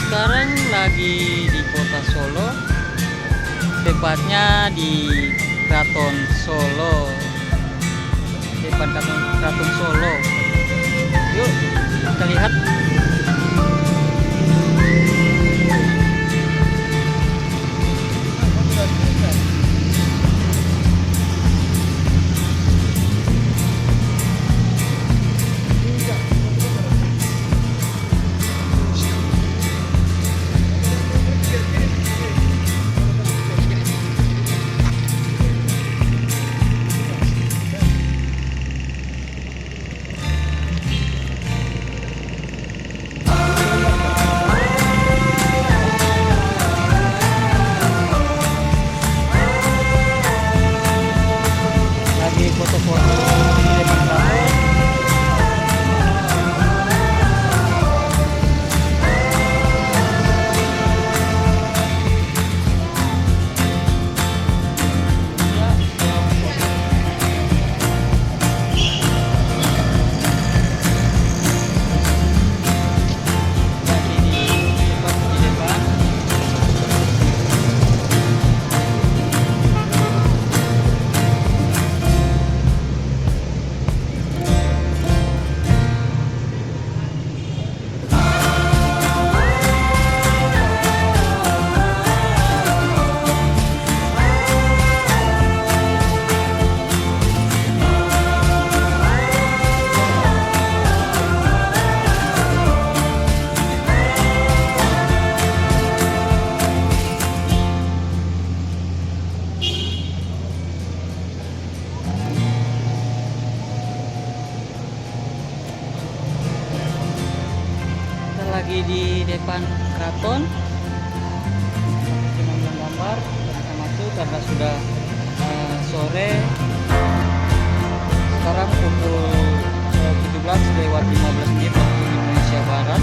sekarang lagi di kota Solo, tepatnya di Keraton Solo, depan Keraton Solo. Yuk kita lihat. Foto-foto di depan keraton. Lagi di depan keraton, mengambil gambar kita masuk karena sudah sore. Sekarang pukul 17 lewat 15 menit waktu Indonesia Barat.